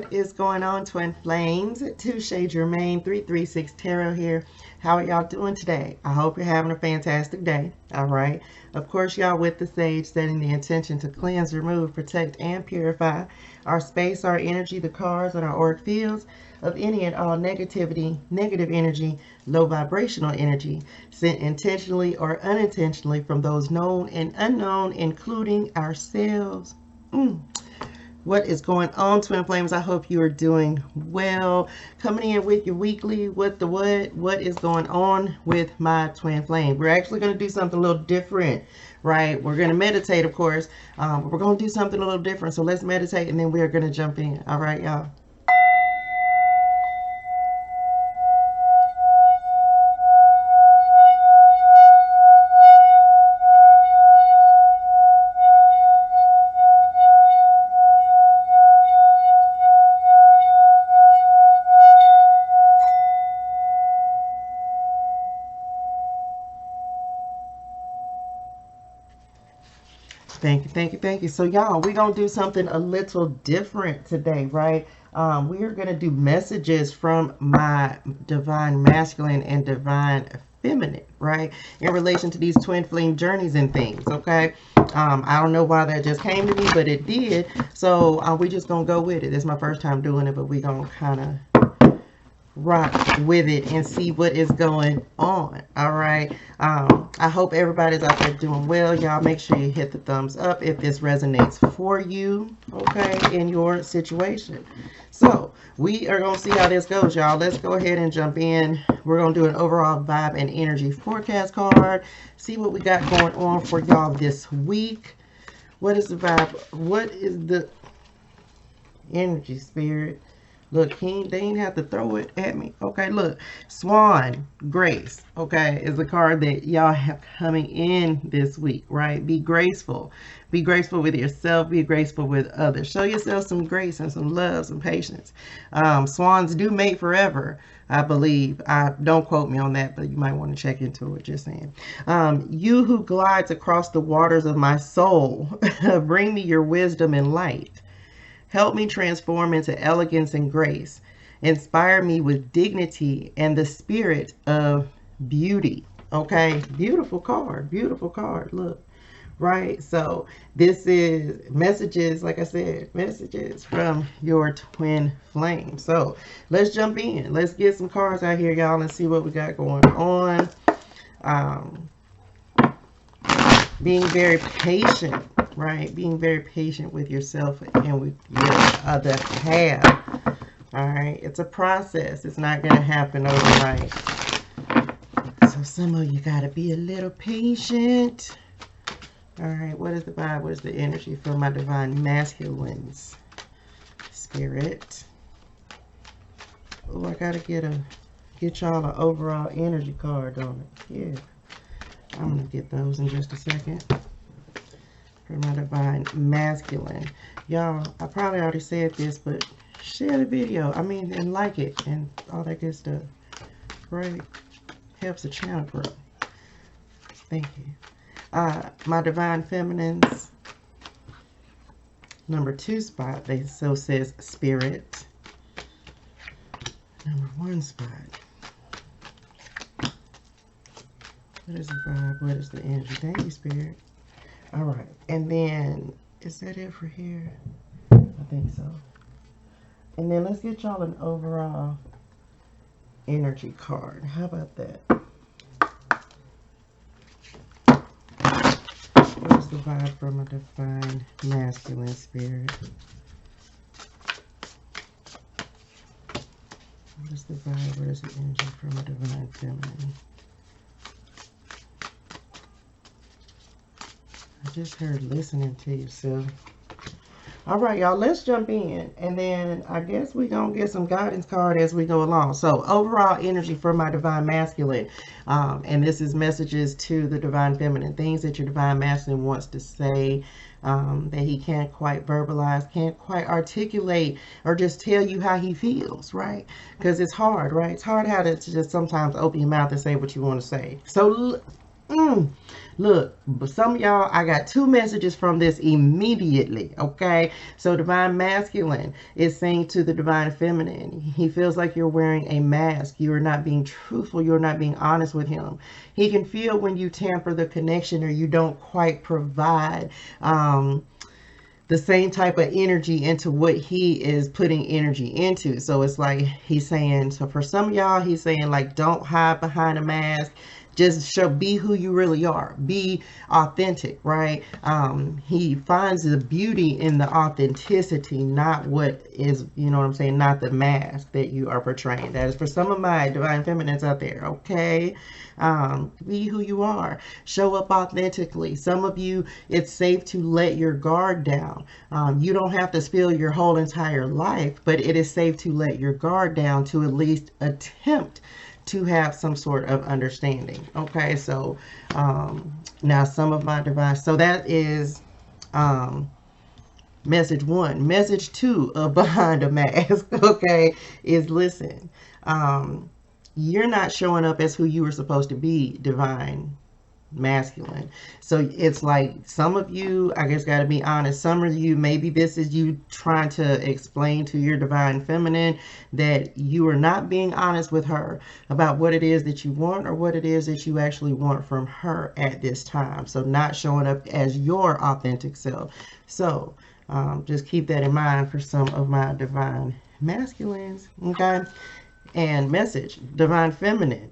What is going on, twin flames? ToShae Germaine 336 Tarot here. How are y'all doing today? I hope you're having a fantastic day. All right. Of course, y'all with the sage, setting the intention to cleanse, remove, protect, and purify our space, our energy, the cards, and our auric fields of any and all negativity, negative energy, low vibrational energy, sent intentionally or unintentionally from those known and unknown, including ourselves. What is going on, twin flames? I hope you are doing well. Coming in with your weekly what is going on with my twin flame. We're actually going to do something a little different, right? We're going to meditate, of course. We're going to do something a little different. So let's meditate and then we're going to jump in. All right, y'all. Thank you, thank you, thank you. So y'all, we're going to do something a little different today, right? We are going to do messages from my divine masculine and divine feminine, right? In relation to these twin flame journeys and things, okay? I don't know why that just came to me, but it did. So we just going to go with it. It's my first time doing it, but we going to kind of rock with it and see what is going on. All right. I hope everybody's out there doing well. Y'all make sure you hit the thumbs up if this resonates for you, okay, in your situation. So we are going to see how this goes, y'all. Let's go ahead and jump in. We're going to do an overall vibe and energy forecast card, see what we got going on for y'all this week. What is the vibe? What is the energy, spirit? Look, they didn't have to throw it at me. Okay, look. Swan, grace, okay, is a card that y'all have coming in this week, right? Be graceful. Be graceful with yourself. Be graceful with others. Show yourself some grace and some love, some patience. Swans do mate forever, I believe. Don't quote me on that, but you might want to check into it, just saying. You who glides across the waters of my soul, bring me your wisdom and light. Help me transform into elegance and grace. Inspire me with dignity and the spirit of beauty. Okay, beautiful card, look, right? So this is messages, like I said, messages from your twin flame. So let's jump in. Let's get some cards out here, y'all, and see what we got going on. Being very patient, right? Being very patient with yourself and with your other half. All right, it's a process. It's not going to happen overnight. So some of you got to be a little patient. All right, what is the vibe? What is the energy for my divine masculines? Spirit. Oh, I got to get y'all an overall energy card on it. Yeah. I'm going to get those in just a second. For my divine masculine. Y'all, I probably already said this, but share the video. I mean, and like it and all that good stuff. Right? Helps the channel grow. Thank you. My divine feminines. Number 2 spot, they so says spirit. Number 1 spot. What is the vibe? What is the energy? Thank you, spirit. All right. And then, is that it for here? I think so. And then let's get y'all an overall energy card. How about that? What is the vibe from a divine masculine spirit? What is the vibe? What is the energy from a divine feminine? I just heard listening to yourself. All right, y'all, let's jump in. And then I guess we're going to get some guidance card as we go along. So overall energy for my divine masculine. And this is messages to the divine feminine. Things that your divine masculine wants to say that he can't quite verbalize, can't quite articulate, or just tell you how he feels, right? Because it's hard, right? It's hard how to just sometimes open your mouth and say what you want to say. So Look, but some of y'all, I got 2 messages from this immediately, okay? So divine masculine is saying to the divine feminine, he feels like you're wearing a mask. You are not being truthful. You're not being honest with him. He can feel when you tamper the connection or you don't quite provide the same type of energy into what he is putting energy into. So it's like he's saying, so for some of y'all, he's saying like, don't hide behind a mask. Just be who you really are. Be authentic, right? He finds the beauty in the authenticity, not what is, you know what I'm saying, not the mask that you are portraying. That is for some of my divine feminines out there, okay? Be who you are. Show up authentically. Some of you, it's safe to let your guard down. You don't have to spill your whole entire life, but it is safe to let your guard down to at least attempt to have some sort of understanding. Okay, so now some of my divine, so that is message 1. Message 2 of behind a mask, okay, is listen, you're not showing up as who you were supposed to be, divine masculine. So it's like some of you, I guess, got to be honest, some of you, maybe this is you trying to explain to your divine feminine that you are not being honest with her about what it is that you want or what it is that you actually want from her at this time. So not showing up as your authentic self. So just keep that in mind for some of my divine masculines. Okay. And message, divine feminine,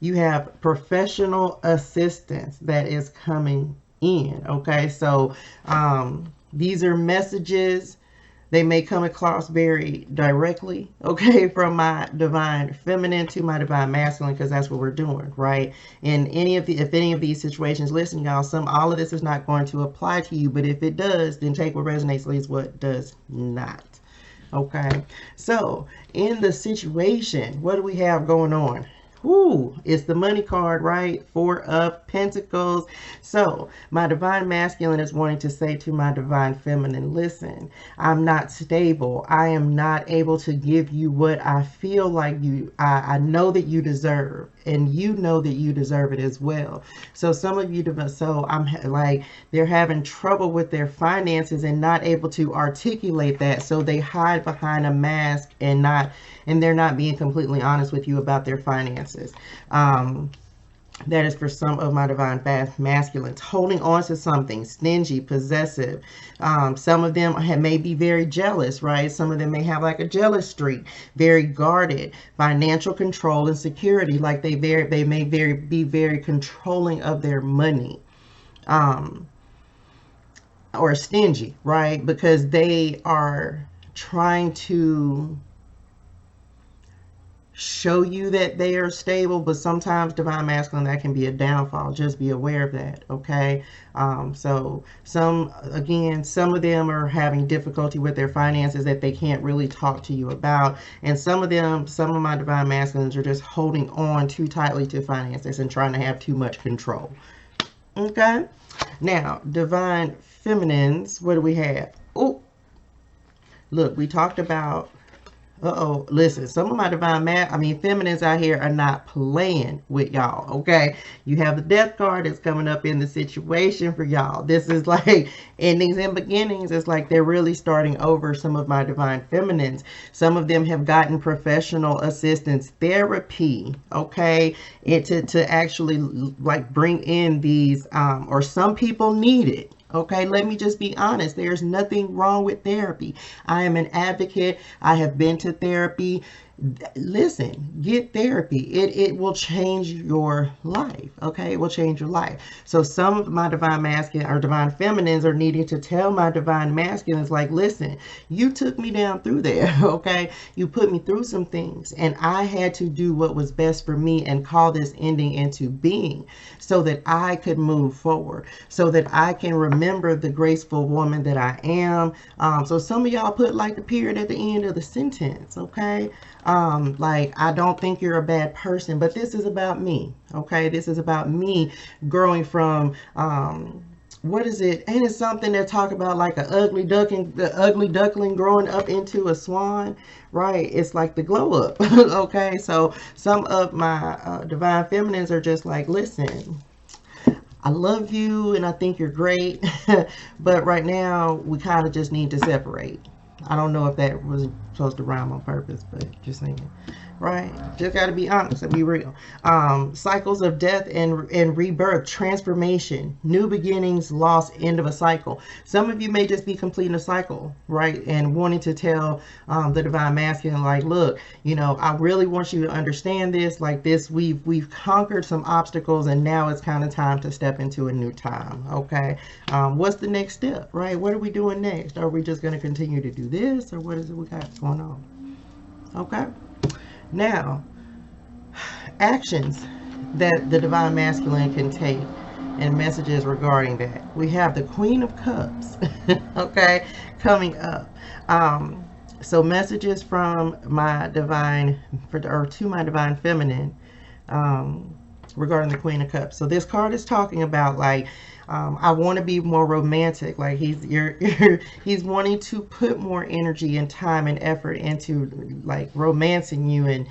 you have professional assistance that is coming in. Okay, so these are messages. They may come across very directly, okay, from my divine feminine to my divine masculine, because that's what we're doing, right? In if any of these situations, listen, y'all, all of this is not going to apply to you, but if it does, then take what resonates, leaves what does not. Okay, so in the situation, what do we have going on? Ooh, it's the money card, right? 4 of Pentacles. So my divine masculine is wanting to say to my divine feminine, listen, I'm not stable. I am not able to give you what I feel like I know that you deserve, and you know that you deserve it as well. So some of you, so I'm like, they're having trouble with their finances and not able to articulate that. So they hide behind a mask and they're not being completely honest with you about their finances. That is for some of my divine masculines. Holding on to something, stingy, possessive. Some of them may be very jealous, right? Some of them may have like a jealous streak, very guarded, financial control and security. Like they may be very controlling of their money. Or stingy, right? Because they are trying to show you that they are stable, but sometimes divine masculine, that can be a downfall. Just be aware of that, okay? So some of them are having difficulty with their finances that they can't really talk to you about, and some of my divine masculines are just holding on too tightly to finances and trying to have too much control. Okay, now divine feminines, what do we have? Oh, look, we talked about listen, some of my divine feminines out here are not playing with y'all, okay? You have the death card that's coming up in the situation for y'all. This is like endings and beginnings. It's like they're really starting over, some of my divine feminines. Some of them have gotten professional assistance, therapy, okay? To actually like bring in these, or some people need it. Okay, let me just be honest. There's nothing wrong with therapy. I am an advocate. I have been to therapy. Listen, get therapy. It will change your life. Okay, it will change your life. So some of my divine masculine or divine feminines are needing to tell my divine masculines, like, listen, you took me down through there. Okay, you put me through some things, and I had to do what was best for me and call this ending into being, so that I could move forward, so that I can remember the graceful woman that I am. So some of y'all put like the period at the end of the sentence. Okay. Like, I don't think you're a bad person, but this is about me. Okay, this is about me growing from what is it? Ain't it something that talk about like the ugly duckling growing up into a swan, right? It's like the glow up. Okay, so some of my divine feminines are just like, listen, I love you and I think you're great, but right now we kind of just need to separate. I don't know if that was supposed to rhyme on purpose, but just saying. Right? Just got to be honest and be real. Cycles of death and rebirth, transformation, new beginnings, loss, end of a cycle. Some of you may just be completing a cycle, right? And wanting to tell the divine masculine, like, look, you know, I really want you to understand this. Like this, we've conquered some obstacles, and now it's kind of time to step into a new time. Okay, what's the next step, right? What are we doing next? Are we just going to continue to do this, or what is it we got going on? Okay. Now, actions that the divine masculine can take and messages regarding that. We have the Queen of Cups, okay, coming up. So messages from my divine, or to my divine feminine, regarding the Queen of Cups. So this card is talking about like, I want to be more romantic. Like he's wanting to put more energy and time and effort into like romancing you and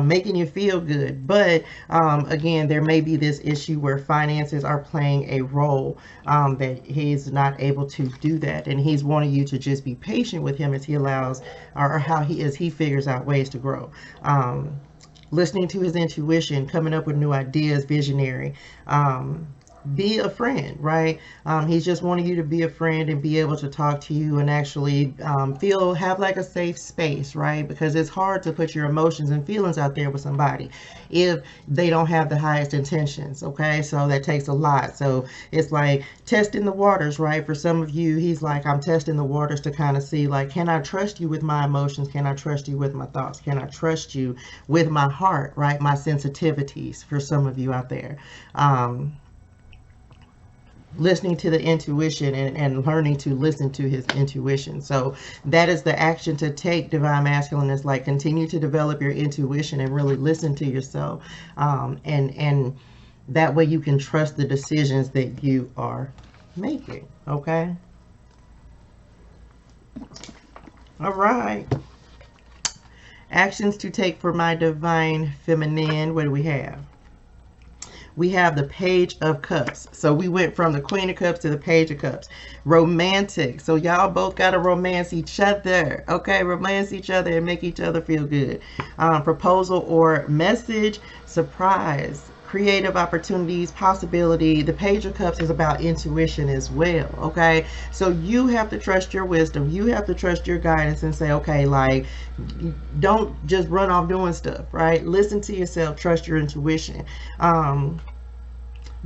making you feel good. But again, there may be this issue where finances are playing a role, that he's not able to do that, and he's wanting you to just be patient with him as he allows, or how he figures out ways to grow. Listening to his intuition, coming up with new ideas, visionary. Be a friend, right? He's just wanting you to be a friend and be able to talk to you and actually have like a safe space, right? Because it's hard to put your emotions and feelings out there with somebody if they don't have the highest intentions, okay? So that takes a lot. So it's like testing the waters, right? For some of you, he's like, I'm testing the waters to kind of see, like, can I trust you with my emotions? Can I trust you with my thoughts? Can I trust you with my heart, right? My sensitivities, for some of you out there. Listening to the intuition and learning to listen to his intuition. So that is the action to take, divine masculine, is like continue to develop your intuition and really listen to yourself, and that way you can trust the decisions that you are making. Okay, all right. Actions to take for my divine feminine. What do we have? We have the Page of Cups. So we went from the Queen of Cups to the Page of Cups. Romantic. So y'all both got to romance each other. Okay, romance each other and make each other feel good. Proposal or message, surprise, creative opportunities, possibility. The Page of Cups is about intuition as well. Okay, so you have to trust your wisdom. You have to trust your guidance and say, okay, like, don't just run off doing stuff, right? Listen to yourself, trust your intuition.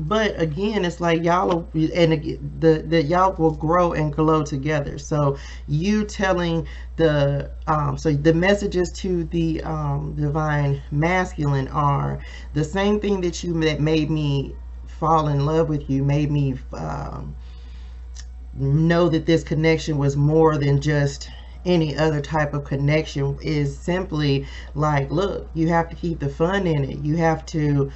But again, it's like y'all, and the y'all will grow and glow together. So you telling the so the messages to the divine masculine are the same thing that made me fall in love with you, made me know that this connection was more than just any other type of connection. Is simply like, look, you have to keep the fun in it. You have to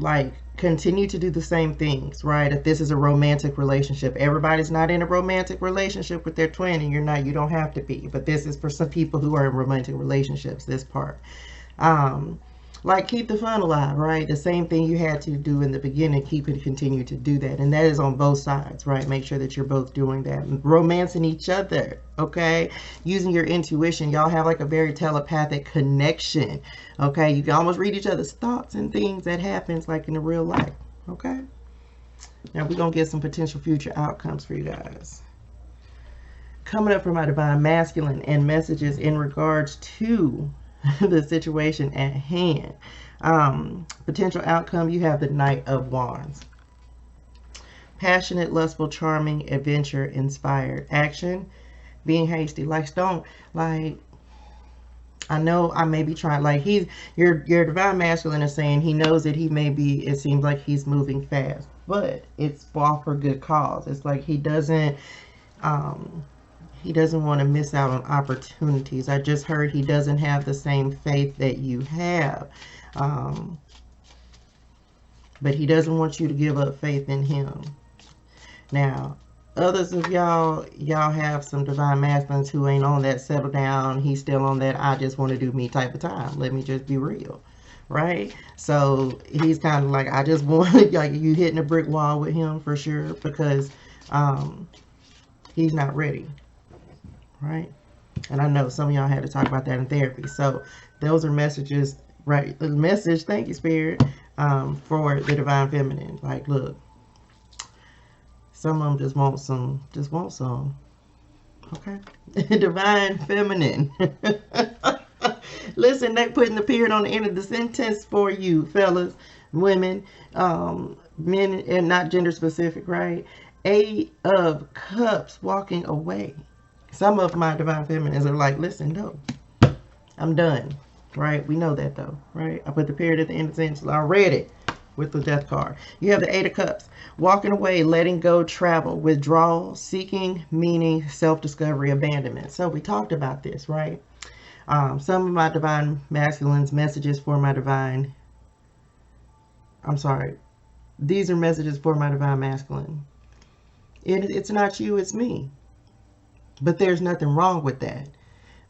like continue to do the same things, right? If this is a romantic relationship, everybody's not in a romantic relationship with their twin, and you don't have to be, but this is for some people who are in romantic relationships, this part. Like, keep the fun alive, right? The same thing you had to do in the beginning, continue to do that. And that is on both sides, right? Make sure that you're both doing that. Romancing each other, okay? Using your intuition. Y'all have like a very telepathic connection, okay? You can almost read each other's thoughts and things that happens like in the real life, okay? Now we're going to get some potential future outcomes for you guys. Coming up for my divine masculine and messages in regards to the situation at hand. Potential outcome, you have the Knight of Wands. Passionate, lustful, charming, adventure, inspired. Action, being hasty. Like, don't, like, I know I may be trying, like, your divine masculine is saying he knows that he may be, it seems like he's moving fast, but it's for good cause. It's like he doesn't want to miss out on opportunities. I just heard he doesn't have the same faith that you have. But he doesn't want you to give up faith in him. Now, others of y'all have some divine masculines who ain't on that settle down. He's still on that I just want to do me type of time. Let me just be real. right? So he's kind of like, I just want like you hitting a brick wall with him for sure, because he's not ready, right? And I know some of y'all had to talk about that in therapy. So those are messages, right? The message, thank you, Spirit, for the divine feminine. Like, look, some of them just want some. Okay. Divine feminine. Listen, they putting the period on the end of the sentence for you, fellas, women, men, and not gender specific, right? Eight of Cups walking away. Some of my divine feminines are like, listen, no, I'm done, right? We know that though, right? I put the period at the end of the sentence already with the death card. You have the Eight of Cups, walking away, letting go, travel, withdrawal, seeking meaning, self-discovery, abandonment. So we talked about this, right? Some of my divine masculines, messages for my divine, these are messages for my divine masculine. It's not you, it's me. But there's nothing wrong with that,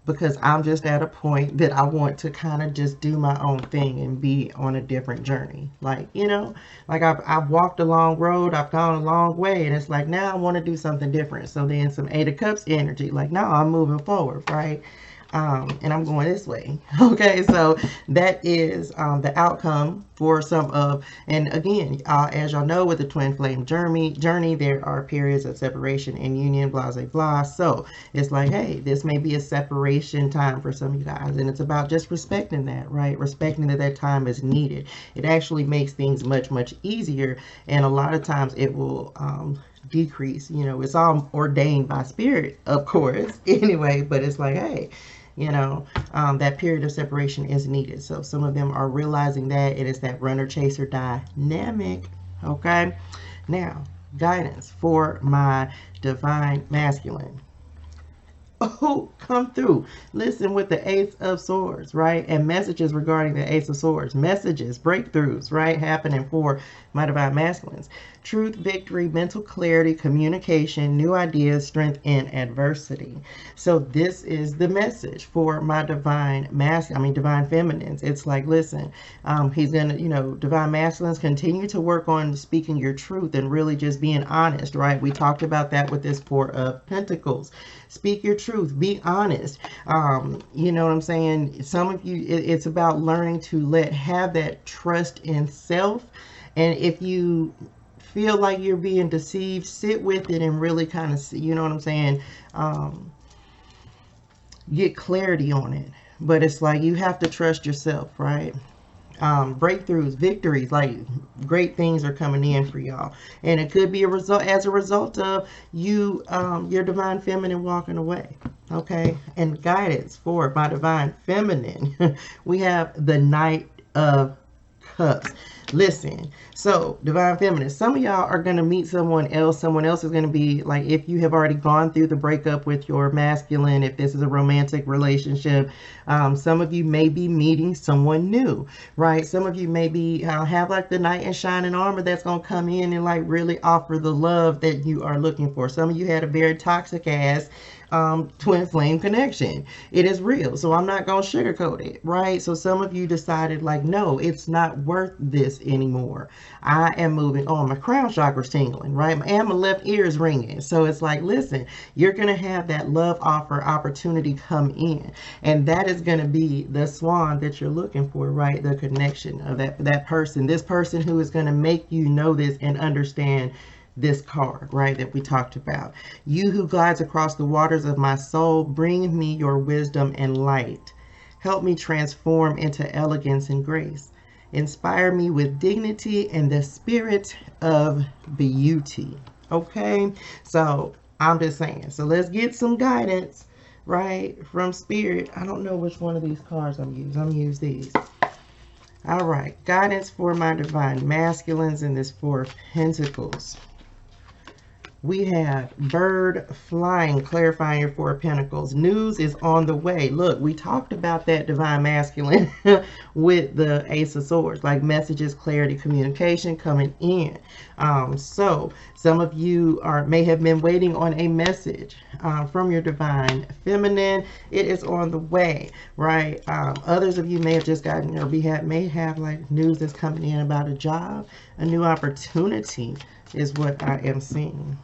because I'm just at a point that I want to kind of just do my own thing and be on a different journey. Like, you know, like I've walked a long road, I've gone a long way, and it's like, now I want to do something different. So then some Eight of Cups energy, like, now I'm moving forward, right? And I'm going this way. Okay, so that is the outcome for some of, and again, as y'all know, with the twin flame journey, there are periods of separation and union, blah, blah, blah. So it's like, hey, this may be a separation time for some of you guys, and it's about just respecting that, right? Respecting that that time is needed. It actually makes things much, much easier, and a lot of times it will decrease. You know, it's all ordained by spirit, of course, anyway, but it's like, hey, you know, that period of separation is needed. So some of them are realizing that it is that runner chaser dynamic. Okay, now guidance for my divine masculine. Oh, come through. Listen, with the Ace of Swords, right? And messages regarding the Ace of Swords. Messages, breakthroughs, right? Happening for my divine masculines. Truth, victory, mental clarity, communication, new ideas, strength in adversity. So this is the message for my divine feminines. It's like, listen, he's gonna, you know, divine masculines, continue to work on speaking your truth and really just being honest, right? We talked about that with this Four of Pentacles. Speak your truth, be honest. You know what I'm saying? Some of you, it's about learning to have that trust in self. And if you feel like you're being deceived, sit with it and really kind of see, you know what I'm saying? Get clarity on it. But it's like, you have to trust yourself, right? Breakthroughs, victories, like great things are coming in for y'all, and it could be as a result of you, your divine feminine walking away. Okay, and guidance for my divine feminine. We have the Knight of Cups. Listen, so divine feminine, some of y'all are going to meet someone else. Someone else is going to be like, if you have already gone through the breakup with your masculine, if this is a romantic relationship, some of you may be meeting someone new, right? Some of you may be have like the knight in shining armor that's going to come in and like really offer the love that you are looking for. Some of you had a very toxic ass twin flame connection. It is real, so I'm not gonna sugarcoat it, right? So some of you decided like, no, it's not worth this anymore. I am moving on. My crown chakra's tingling, right? And my left ear is ringing. So it's like, listen, you're gonna have that love offer opportunity come in, and that is gonna be the swan that you're looking for, right? The connection of that person, this person who is gonna make you know this and understand this card, right, that we talked about. You who glides across the waters of my soul, bring me your wisdom and light. Help me transform into elegance and grace. Inspire me with dignity and the spirit of beauty. Okay, so I'm just saying, so let's get some guidance, right, from spirit. I don't know which one of these cards I'm using. I'm gonna use these. All right, guidance for my divine masculines in this Four of Pentacles. We have bird flying, clarifying your Four of Pentacles. News is on the way. Look, we talked about that divine masculine with the Ace of Swords, like messages, clarity, communication coming in. So some of you may have been waiting on a message from your divine feminine. It is on the way, right? Others of you may have just gotten, or may have like news that's coming in about a job, a new opportunity is what I am seeing.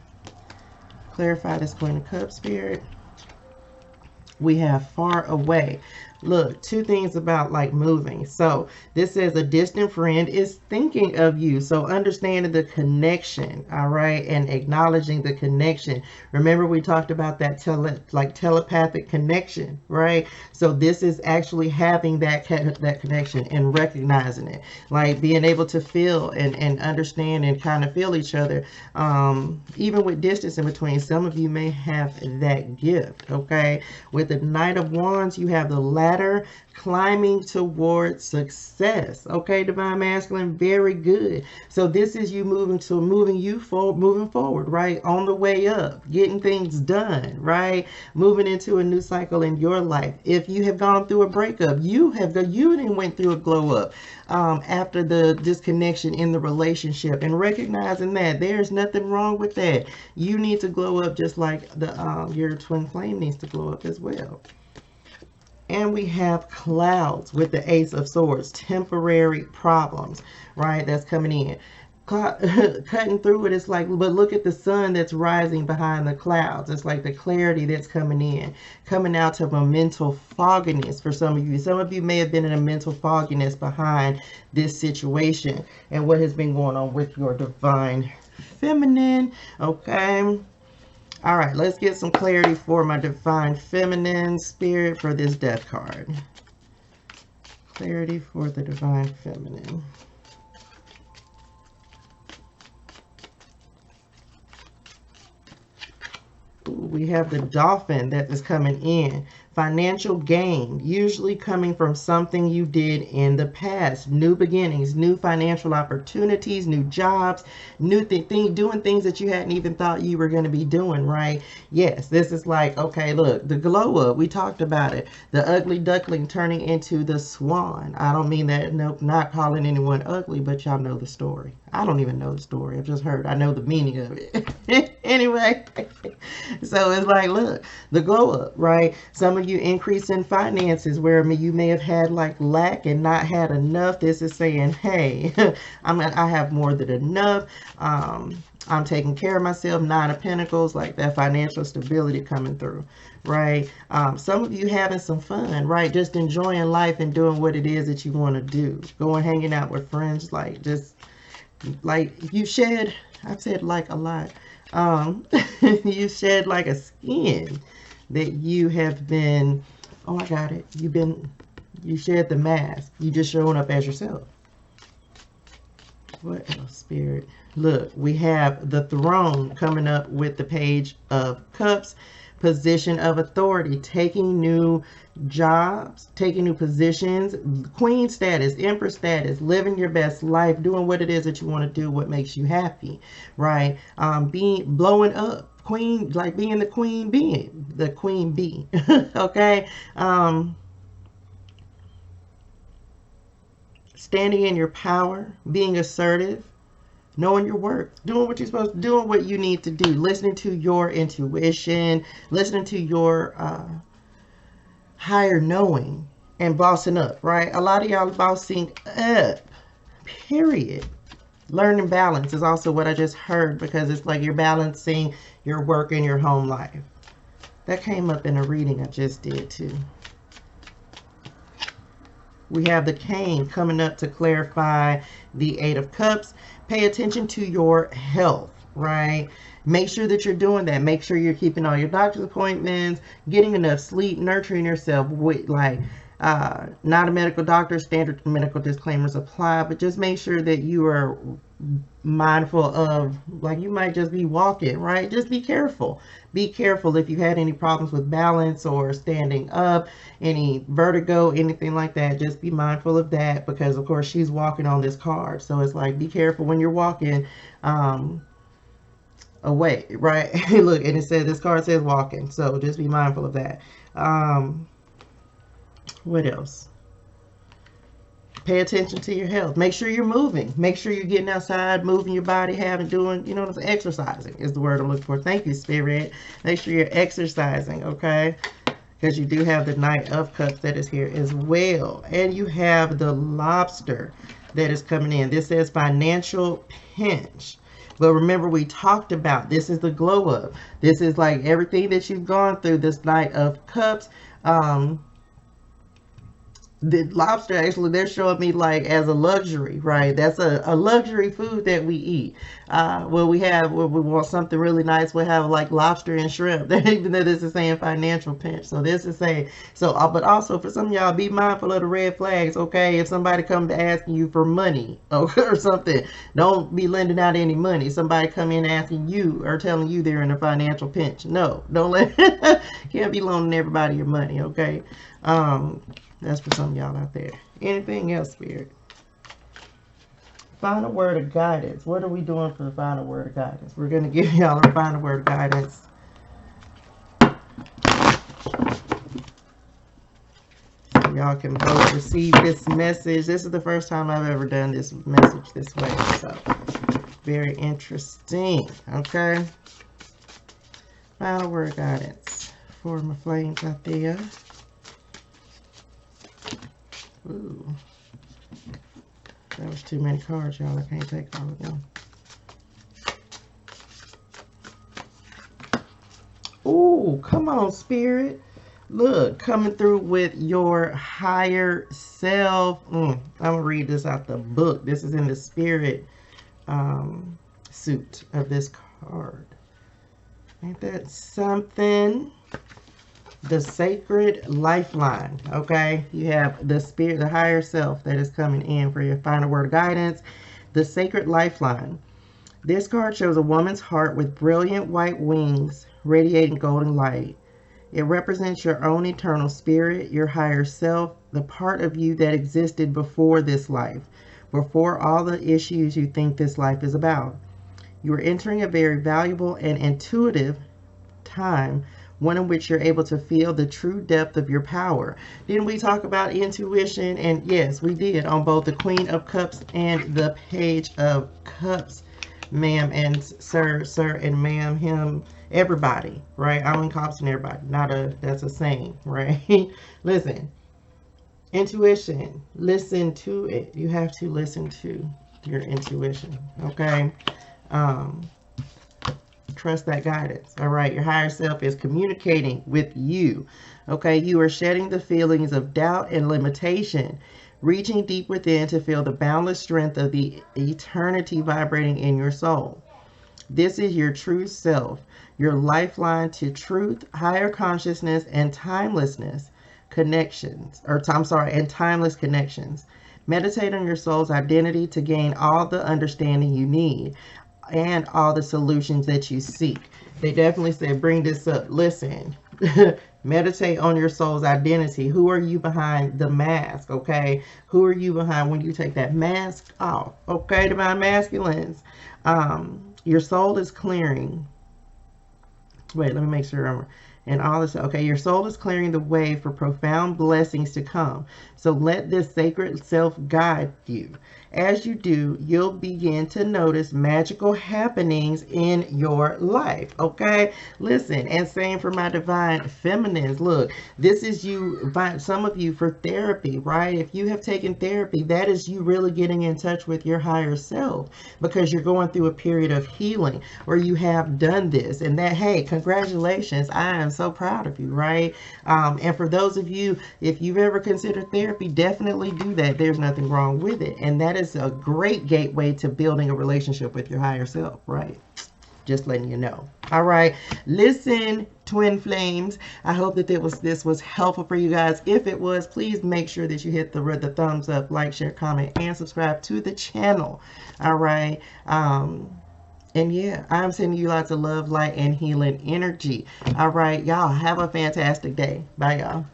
Clarify this Queen of Cups, Spirit. We have far away. Look, two things about like moving. So this says a distant friend is thinking of you. So understanding the connection, all right, and acknowledging the connection. Remember we talked about that telepathic connection, right? So this is actually having that connection and recognizing it, like being able to feel and understand and kind of feel each other, even with distance in between. Some of you may have that gift, okay? With the Knight of Wands, you have the ladder climbing towards success. Okay, divine masculine, very good. So this is you moving forward, right? On the way up, getting things done, right? Moving into a new cycle in your life. If you have gone through a breakup, you went through a glow up after the disconnection in the relationship, and recognizing that there's nothing wrong with that. You need to glow up just like your twin flame needs to glow up as well. And we have clouds with the Ace of Swords, temporary problems, right? That's coming in. Cutting through it, it's like, but look at the sun that's rising behind the clouds. It's like the clarity that's coming in, coming out of a mental fogginess for some of you. Some of you may have been in a mental fogginess behind this situation and what has been going on with your divine feminine, okay? All right, let's get some clarity for my divine feminine spirit for this death card. Clarity for the divine feminine. Ooh, we have the dolphin that is coming in. Financial gain, usually coming from something you did in the past. New beginnings, new financial opportunities, new jobs, new doing things that you hadn't even thought you were going to be doing, right? Yes, this is like, okay, look, the glow up, we talked about it. The ugly duckling turning into the swan. I don't mean that, nope, not calling anyone ugly, but y'all know the story. I don't even know the story. I've just heard. I know the meaning of it. Anyway, so it's like, look, the glow up, right? Some of you increase in finances where you may have had like lack and not had enough. This is saying, hey, I have more than enough. I'm taking care of myself. Nine of Pentacles, like that financial stability coming through, right? Some of you having some fun, right? Just enjoying life and doing what it is that you want to do. Going hanging out with friends, like just like you shed, I've said like a lot. You shed like a skin that you have been, oh, I got it. You shed the mask. You just showing up as yourself. What else, Spirit? Look, we have the throne coming up with the Page of Cups, position of authority, taking new jobs, taking new positions, queen status, empress status, living your best life, doing what it is that you want to do, what makes you happy, right? Blowing up, queen, like being the queen bee, okay? Standing in your power, being assertive, knowing your worth, doing what you're supposed to, doing what you need to do, listening to your intuition, listening to your higher knowing, and bossing up, right? A lot of y'all bossing up, period. Learning balance is also what I just heard, because it's like you're balancing your work and your home life. That came up in a reading I just did too. We have the Cane coming up to clarify the Eight of Cups. Pay attention to your health, right? Make sure that you're doing that. Make sure you're keeping all your doctor's appointments, getting enough sleep, nurturing yourself with like, not a medical doctor, standard medical disclaimers apply, but just make sure that you are mindful of, like, you might just be walking, right? Just be careful. Be careful if you had any problems with balance or standing up, any vertigo, anything like that. Just be mindful of that, because of course she's walking on this card. So it's like, be careful when you're walking. away, right? Look, and it says, this card says walking, so just be mindful of that. What else? Pay attention to your health. Make sure you're moving. Make sure you're getting outside, moving your body, doing, you know what I'm saying? Exercising is the word I'm looking for. Thank you, Spirit. Make sure you're exercising, okay? Because you do have the Knight of Cups that is here as well. And you have the Lobster that is coming in. This says financial pinch. But remember, we talked about, this is the glow up. This is like everything that you've gone through, this Knight of Cups. The lobster, actually, they're showing me like as a luxury, right? That's a luxury food that we eat. When we want something really nice, we'll have like lobster and shrimp. Even though this is saying financial pinch. So this is saying, but also for some of y'all, be mindful of the red flags, okay? If somebody comes to asking you for money or something, don't be lending out any money. Somebody come in asking you or telling you they're in a financial pinch. No, don't can't be loaning everybody your money, okay? That's for some of y'all out there. Anything else, Spirit? Final word of guidance. What are we doing for the final word of guidance? We're going to give y'all a final word of guidance. So y'all can both receive this message. This is the first time I've ever done this message this way. So, very interesting. Okay. Final word of guidance for my flames out there. Ooh, that was too many cards, y'all. I can't take all of them. Ooh, come on, Spirit. Look, coming through with your higher self. I'm going to read this out the book. This is in the Spirit suit of this card. Ain't that something? The sacred lifeline. Okay, you have the spirit, the higher self that is coming in for your final word of guidance. The sacred lifeline. This card shows a woman's heart with brilliant white wings radiating golden light. It represents your own eternal spirit, your higher self, the part of you that existed before this life, before all the issues you think this life is about. You are entering a very valuable and intuitive time, one in which you're able to feel the true depth of your power. Didn't we talk about intuition? And yes, we did, on both the Queen of Cups and the Page of Cups, ma'am and sir and ma'am, him, everybody, right? I'm encompassing everybody. That's a saying, right? Listen, intuition, listen to it. You have to listen to your intuition, okay? Trust that guidance. All right, your higher self is communicating with you. Okay, you are shedding the feelings of doubt and limitation, reaching deep within to feel the boundless strength of the eternity vibrating in your soul. This is your true self, your lifeline to truth, higher consciousness, and timelessness connections, and timeless connections. Meditate on your soul's identity to gain all the understanding you need and all the solutions that you seek. They definitely said, bring this up. Listen, meditate on your soul's identity. Who are you behind the mask? Okay. Who are you behind when you take that mask off? Okay. Divine masculines. Your soul is clearing. Wait, let me make sure. And all this. Okay. Your soul is clearing the way for profound blessings to come. So let this sacred self guide you. As you do, you'll begin to notice magical happenings in your life. Okay, listen, and same for my divine feminines. Look, this is you, some of you, for therapy, right? If you have taken therapy, that is you really getting in touch with your higher self, because you're going through a period of healing where you have done this, and that, hey, congratulations, I am so proud of you, right? And for those of you, if you've ever considered therapy, definitely do that. There's nothing wrong with it, and that is a great gateway to building a relationship with your higher self, right? Just letting you know. All right, listen, twin flames, I hope that this was helpful for you guys. If it was, please make sure that you hit the thumbs up, like, share, comment, and subscribe to the channel. All right, and yeah, I'm sending you lots of love, light, and healing energy. All right, y'all have a fantastic day. Bye, y'all.